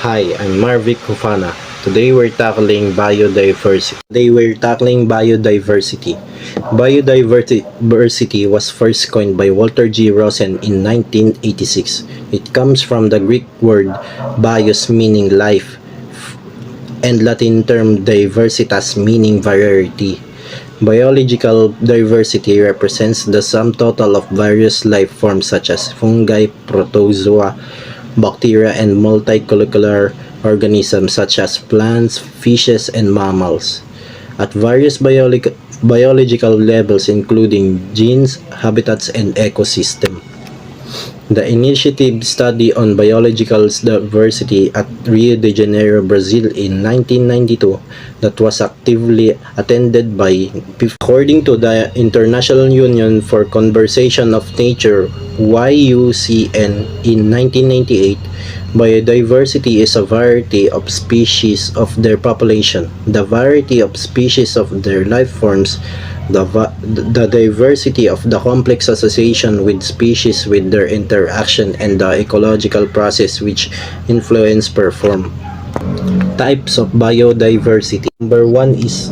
Hi, I'm Marvic Hufana. Today we're tackling biodiversity. Biodiversity was first coined by Walter G. Rosen in 1986. It comes from the Greek word bios meaning life and Latin term diversitas meaning variety. Biological diversity represents the sum total of various life forms such as fungi, protozoa, bacteria, and multicellular organisms such as plants, fishes, and mammals at various biological levels including genes, habitats, and ecosystem. The initiative study on biological diversity at Rio de Janeiro, Brazil in 1992 that was actively attended by according to the International Union for Conservation of Nature (IUCN) in 1998, biodiversity is a variety of species of their population, the variety of species of their life forms, the diversity of the complex association with species with their interaction, and the ecological process which influence perform. Types of biodiversity. Number 1 is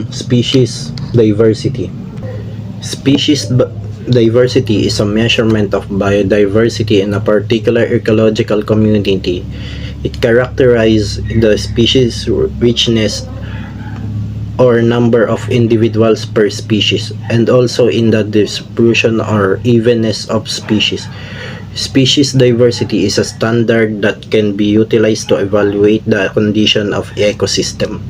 species diversity. Diversity is a measurement of biodiversity in a particular ecological community. It characterizes the species richness or number of individuals per species, and also in the distribution or evenness of species. Species diversity is a standard that can be utilized to evaluate the condition of ecosystem.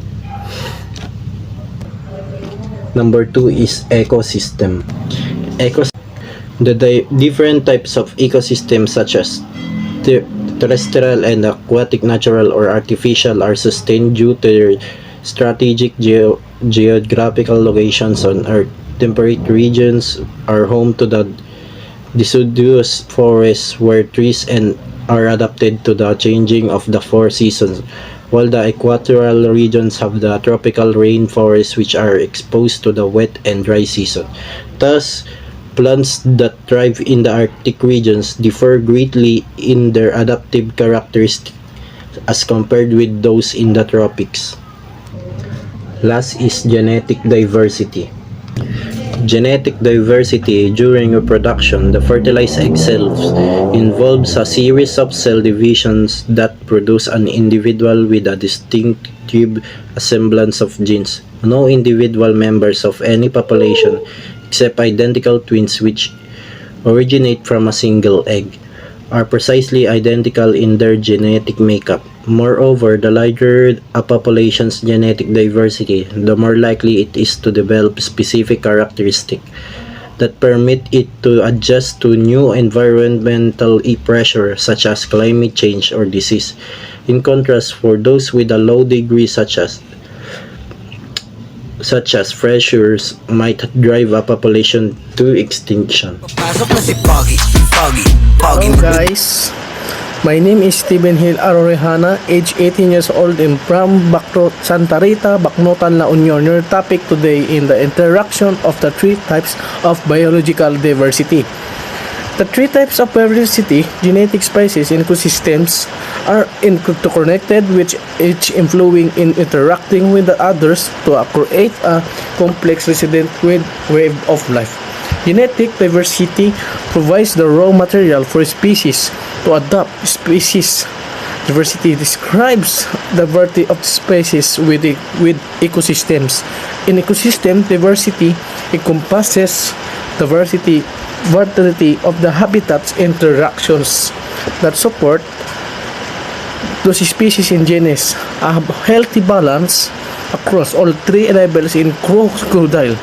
Number 2 is ecosystem. The different types of ecosystems such as terrestrial and aquatic, natural or artificial, are sustained due to their strategic geographical locations on Earth. Temperate regions are home to the deciduous forests where trees are adapted to the changing of the four seasons, while the equatorial regions have the tropical rainforests which are exposed to the wet and dry season. Thus, plants that thrive in the Arctic regions differ greatly in their adaptive characteristics as compared with those in the tropics. Last is genetic diversity. Genetic diversity during reproduction, the fertilized egg cells, involves a series of cell divisions that produce an individual with a distinctive assemblance of genes. No individual members of any population, except identical twins which originate from a single egg, are precisely identical in their genetic makeup. Moreover, the larger a population's genetic diversity, the more likely it is to develop specific characteristics that permit it to adjust to new environmental pressure such as climate change or disease. In contrast, for those with a low degree such as pressures might drive a population to extinction. Hello guys, my name is Steven Hill Arorehana, age 18 years old and from Santa Rita, Bacnotan, La Union. Your topic today in the interaction of the three types of biological diversity. The three types of diversity, genetic species and ecosystems, are interconnected, which each influencing in interacting with the others to create a complex resident web of life. Genetic diversity provides the raw material for species to adapt. Species diversity describes the variety of species with ecosystems. In ecosystem, diversity encompasses the variety of the habitats interactions that support those species in genus. A healthy balance across all three levels in crocodile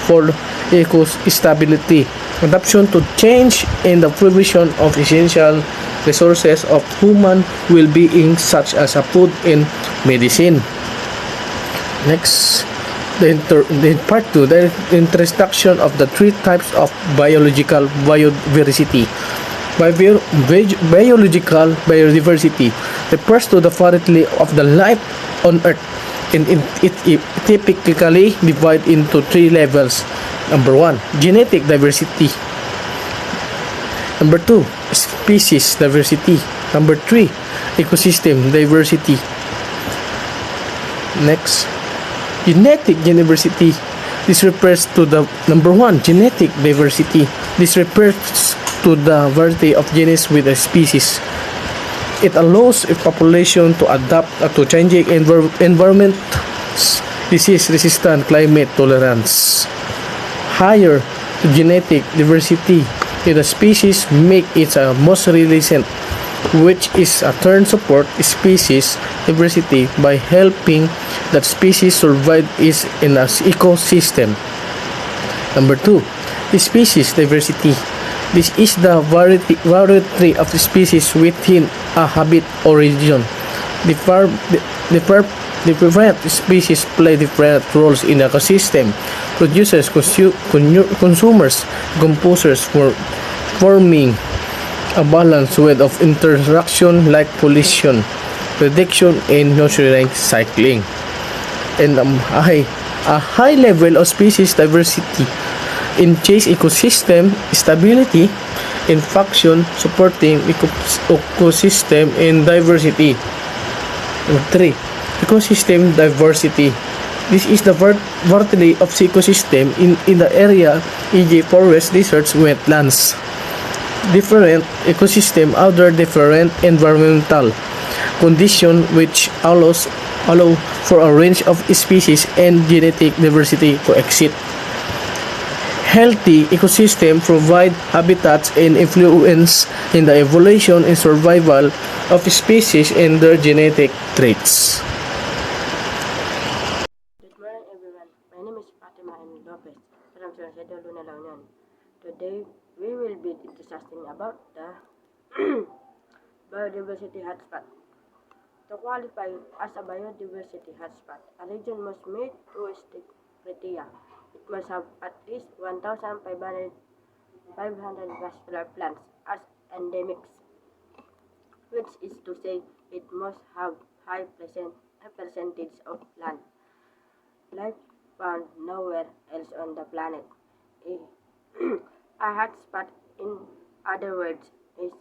for eco-stability, adaptation to change, and the provision of essential resources of human well-being such as food and medicine. Next, the part 2, the introduction of the three types of biological biodiversity. Biological biodiversity refers to the variety of the life on Earth, and it typically divided into three levels. Number 1, genetic diversity. Number 2, species diversity. Number 3, ecosystem diversity. Next, genetic diversity. This refers to the number one, genetic diversity. This refers to the variety of genes with a species. It allows a population to adapt to changing environment, disease-resistant climate tolerance. Higher genetic diversity in a species make it most resilient, which is a turn support species diversity by helping that species survive in an ecosystem. Number two, species diversity. This is the variety of species within a habitat or region. Different species play different roles in an ecosystem. Producers, consumers, composers for forming a balanced web of interaction like pollution, prediction, and nutrient cycling. And a high level of species diversity enhances ecosystem stability and function supporting ecosystem and diversity. Number 3. Ecosystem diversity. This is the variety of ecosystem in the area, e.g. forest, deserts, wetlands. Different ecosystem under different environmental condition which allow for a range of species and genetic diversity to exist. Healthy ecosystem provide habitats and influence in the evolution and survival of species and their genetic traits. Good morning everyone, my name is Fatima and Lopez from San Jose Luna, La Union. Today we will be discussing about the biodiversity hotspot. To qualify as a biodiversity hotspot, a region must meet two strict criteria. It must have at least 1,500 vascular plants as endemics, which is to say it must have high percentage of land life found nowhere else on the planet. A, a hotspot, in other words, is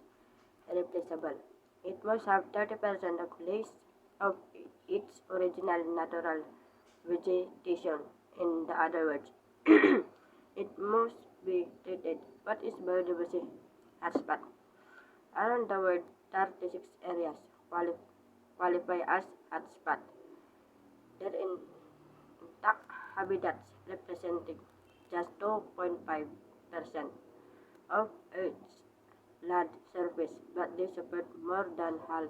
irreplaceable. It must have 30% of its original natural vegetation. In the other words, it must be treated. What is biodiversity hotspot? Around the world, 36 areas qualify as hotspot. They're intact habitats representing just 2.5% of Earth's land surface, but they support more than half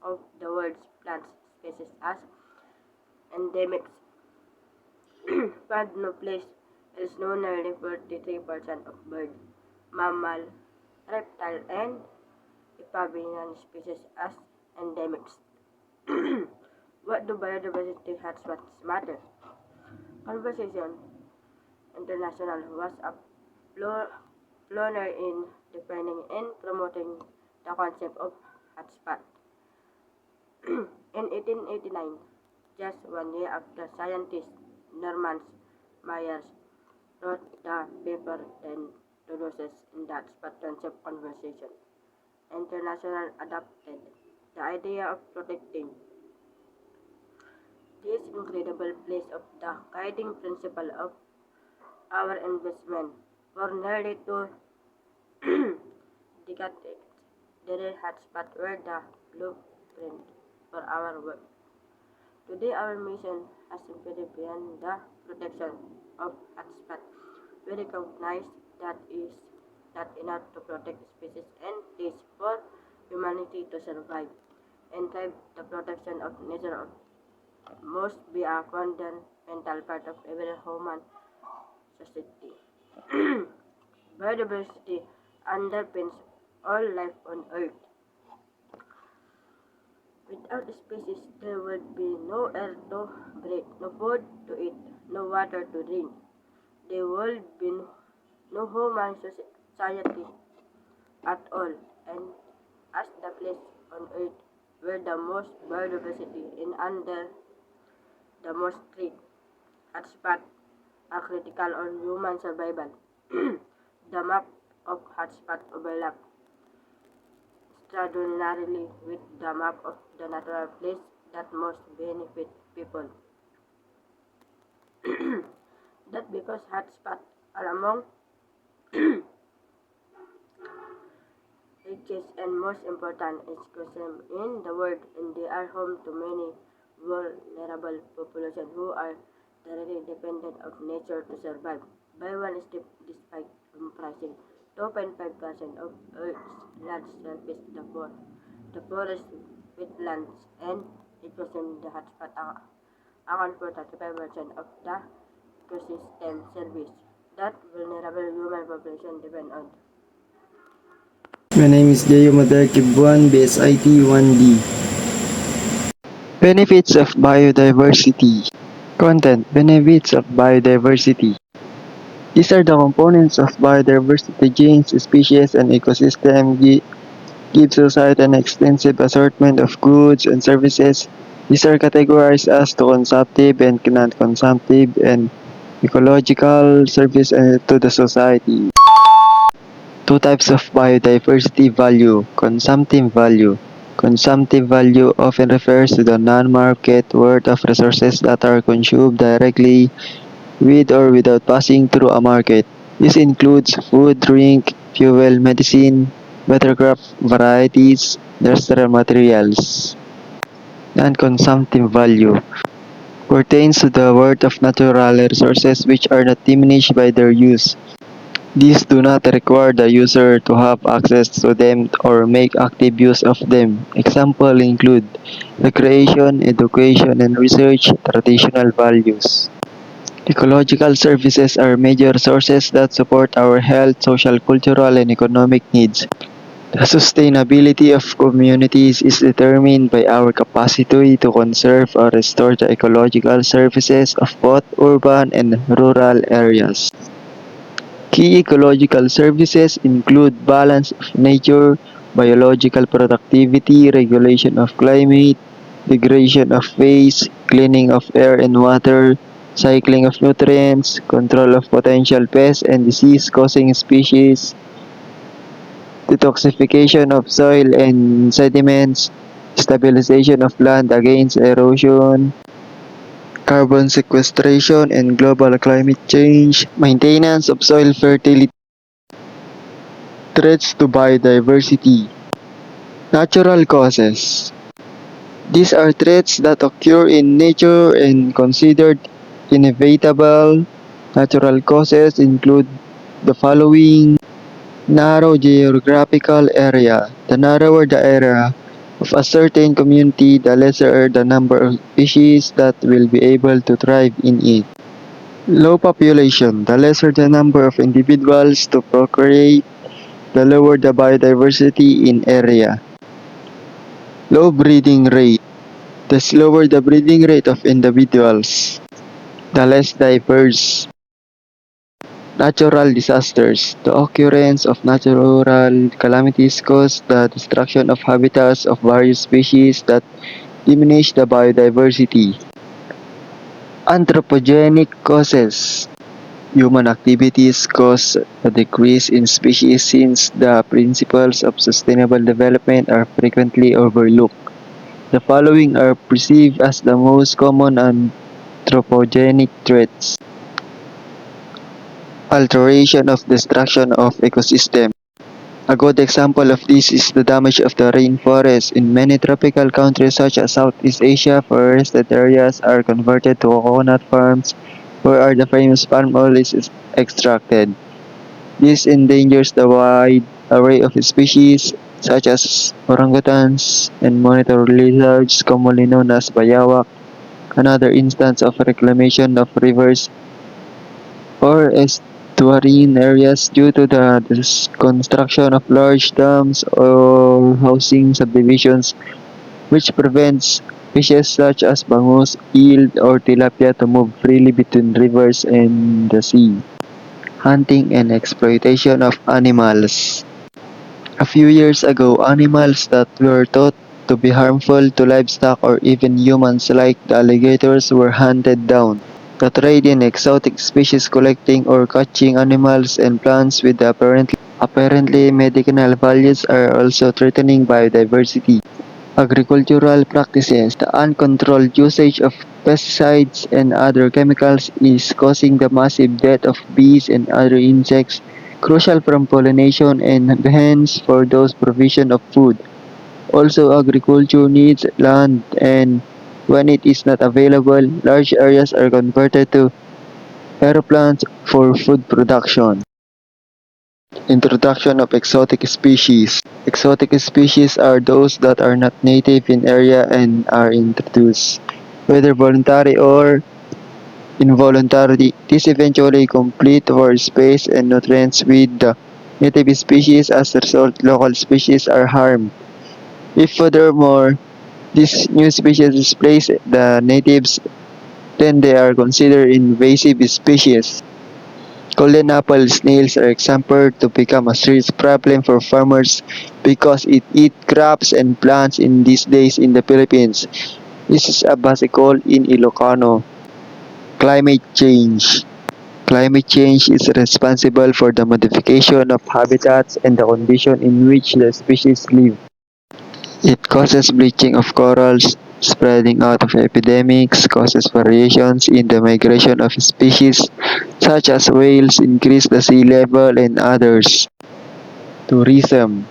of the world's plant species as endemics. Found no place else known nearly 43% of bird, mammal, reptile, and amphibian species as endemics. What do biodiversity hotspots matter? Conversation International was a pioneer in defining and promoting the concept of hotspot. In 1889, just 1 year after scientist Norman Myers wrote the paper then introduces in the hotspot concept conversation. International adopted the idea of protecting this incredible place of the guiding principle of our investment. For nearly 2 decades, the hotspots were the blueprint for our work. Today, our mission has improved beyond the protection of hotspots. We recognize that is not enough to protect species and place for humanity to survive and thrive. The protection of nature must be a fundamental part of every human society. Biodiversity underpins all life on Earth. Without species, there would be no air to breathe, no food to eat, no water to drink. There would be no human society at all, and as the place on Earth where the most biodiversity in under the most strict hotspots are critical on human survival. The map of hotspot overlap extraordinarily with the map of the natural place that most benefit people. That because hotspots are among richest and most important ecosystems in the world, and they are home to many vulnerable populations who are directly dependent on nature to survive. By one step, despite comprising 2.5% of Earth's land surface, the forest, wetlands, and ecosystem, the hotspot account for 35% of the ecosystem service that vulnerable human population depend on. My name is Jayo Madar Kibuan, Bsit 1D. Benefits of biodiversity. Content. Benefits of biodiversity. These are the components of biodiversity: genes, species, and ecosystem give society an extensive assortment of goods and services. These are categorized as to consumptive and non-consumptive and ecological service to the society. Two types of biodiversity value. Consumptive value. Consumptive value often refers to the non-market worth of resources that are consumed directly with or without passing through a market. This includes food, drink, fuel, medicine, watercraft varieties, industrial materials. Non-consumptive value pertains to the worth of natural resources which are not diminished by their use. These do not require the user to have access to them or make active use of them. Examples include recreation, education, and research. Traditional values. Ecological services are major sources that support our health, social, cultural, and economic needs. The sustainability of communities is determined by our capacity to conserve or restore the ecological services of both urban and rural areas. Key ecological services include balance of nature, biological productivity, regulation of climate, degradation of waste, cleaning of air and water, cycling of nutrients, control of potential pests and disease-causing species, detoxification of soil and sediments, stabilization of land against erosion, carbon sequestration and global climate change, maintenance of soil fertility. Threats to biodiversity. Natural causes. These are threats that occur in nature and considered inevitable. Natural causes include the following: narrow geographical area. The narrower the area of a certain community, the lesser the number of species that will be able to thrive in it. Low population. The lesser the number of individuals to procreate, the lower the biodiversity in area. Low breeding rate. The slower the breeding rate of individuals, the less diverse. Natural disasters. The occurrence of natural calamities cause the destruction of habitats of various species that diminish the biodiversity. Anthropogenic causes. Human activities cause a decrease in species since the principles of sustainable development are frequently overlooked. The following are perceived as the most common anthropogenic threats. Alteration of destruction of ecosystem. A good example of this is the damage of the rainforest. In many tropical countries such as Southeast Asia, forested areas are converted to coconut farms where the famous palm oil is extracted. This endangers the wide array of species such as orangutans and monitor lizards, commonly known as bayawak. Another instance of reclamation of rivers or estuarine areas due to the construction of large dams or housing subdivisions, which prevents fishes such as bangus, eel, or tilapia to move freely between rivers and the sea. Hunting and exploitation of animals. A few years ago, animals that were thought to be harmful to livestock or even humans like the alligators were hunted down. The trade in exotic species, collecting or catching animals and plants with the apparently Apparently, medicinal values are also threatening biodiversity. Agricultural practices, the uncontrolled usage of pesticides and other chemicals is causing the massive death of bees and other insects, crucial from pollination and hence for those provision of food. Also, agriculture needs land and when it is not available, large areas are converted to aeroplanes for food production. Introduction of exotic species. Exotic species are those that are not native in area and are introduced, whether voluntary or involuntarily. This eventually complete for space and nutrients with the native species. As a result, local species are harmed. If furthermore, these new species displace the natives, then they are considered invasive species. Golden apple snails are exempted to become a serious problem for farmers because it eats crops and plants in these days in the Philippines. This is a basic in Ilocano. Climate change. Climate change is responsible for the modification of habitats and the condition in which the species live. It causes bleaching of corals, spreading out of epidemics, causes variations in the migration of species such as whales, increase the sea level, and others. Tourism.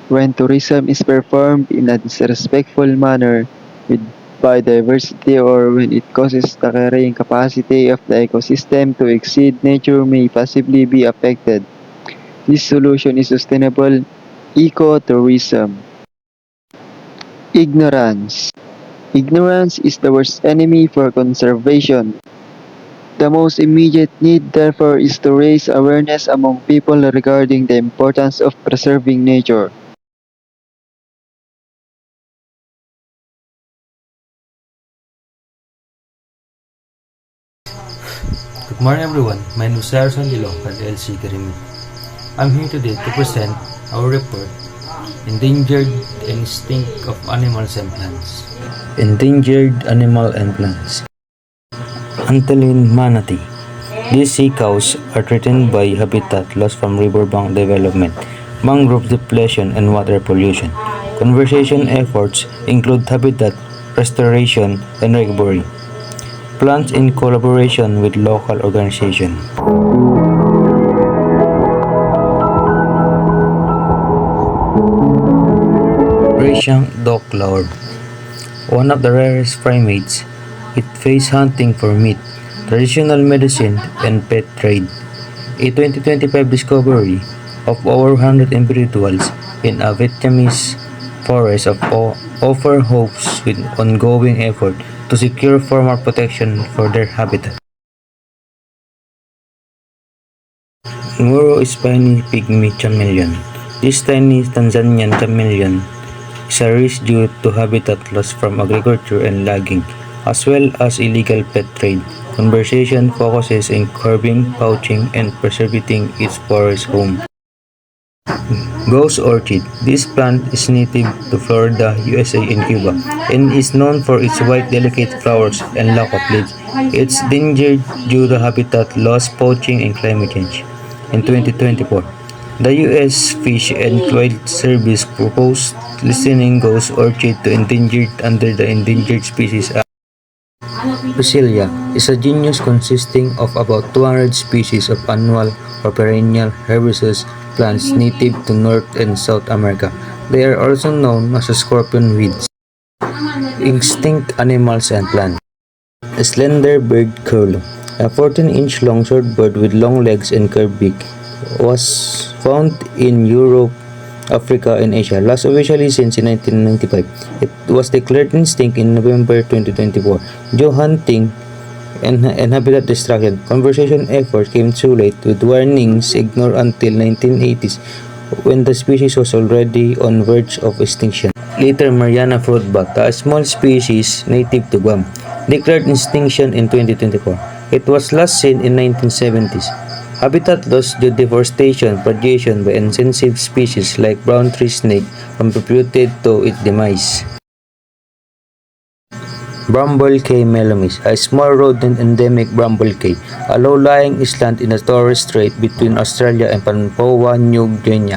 When tourism is performed in a disrespectful manner with biodiversity or when it causes the carrying capacity of the ecosystem to exceed nature may possibly be affected. This solution is sustainable ecotourism. Ignorance. Ignorance is the worst enemy for conservation. The most immediate need, therefore, is to raise awareness among people regarding the importance of preserving nature. Good morning everyone, my name is Sarson Dilongkad LC Karimi. I'm here today to present our report, Endangered and Extinct of Animals and Plants. Endangered Animal and Plants. Antlion manatee. These sea cows are threatened by habitat loss from riverbank development, mangrove depletion, and water pollution. Conservation efforts include habitat restoration and recovery. Plans in collaboration with local organizations. Grecian dog lord. One of the rarest primates, it faced hunting for meat, traditional medicine, and pet trade. A 2025 discovery of over 100 individuals in a Vietnamese forest offer hopes with ongoing effort to secure formal protection for their habitat. Nguro spiny pygmy chameleon. This tiny Tanzanian chameleon is a risk due to habitat loss from agriculture and logging, as well as illegal pet trade. Conservation focuses on curbing poaching and preserving its forest home. Ghost orchid. This plant is native to Florida, USA and Cuba and is known for its white delicate flowers and lack of leaves. It's endangered due to habitat loss, poaching and climate change. In 2024, the U.S. Fish and Wildlife Service proposed listing ghost orchid to endangered under the Endangered Species Act. Basilia is a genus consisting of about 200 species of annual or perennial herbaceous plants native to North and South America. They are also known as scorpion weeds. Extinct animals and plants. Slender bird curlew, a 14-inch long short bird with long legs and curved beak, was found in Europe, Africa, and Asia, last officially since 1995. It was declared extinct in November 2024 due hunting and habitat destruction. Conservation efforts came too late, with warnings ignored until 1980s when the species was already on verge of extinction. Later, Mariana fruitbat, a small species native to Guam, declared extinction in 2024. It was last seen in 1970s. Habitat loss due to deforestation, predation by invasive species like brown tree snake contributed to its demise. Bramble Cay melamis, a small rodent endemic Bramble Cay, a low-lying island in the Torres Strait between Australia and Papua New Guinea,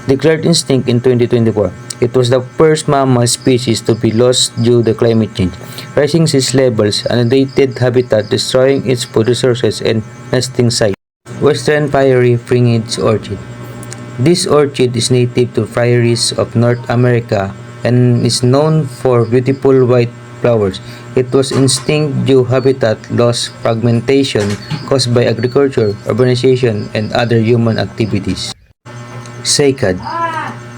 declared extinct in 2024. It was the first mammal species to be lost due to climate change, rising sea levels, inundated habitat, destroying its food resources and nesting site. Western Prairie Fringed Orchid. This orchid is native to prairies of North America and is known for beautiful white flowers. It was extinct due habitat loss, fragmentation caused by agriculture, urbanization, and other human activities. Cycad.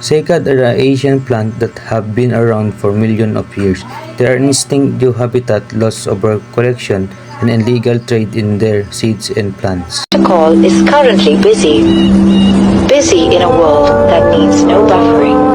Cycad are an Asian plant that have been around for millions of years. They are extinct due habitat loss, overcollection, and illegal trade in their seeds and plants. The call is currently busy. Busy in a world that needs no buffering.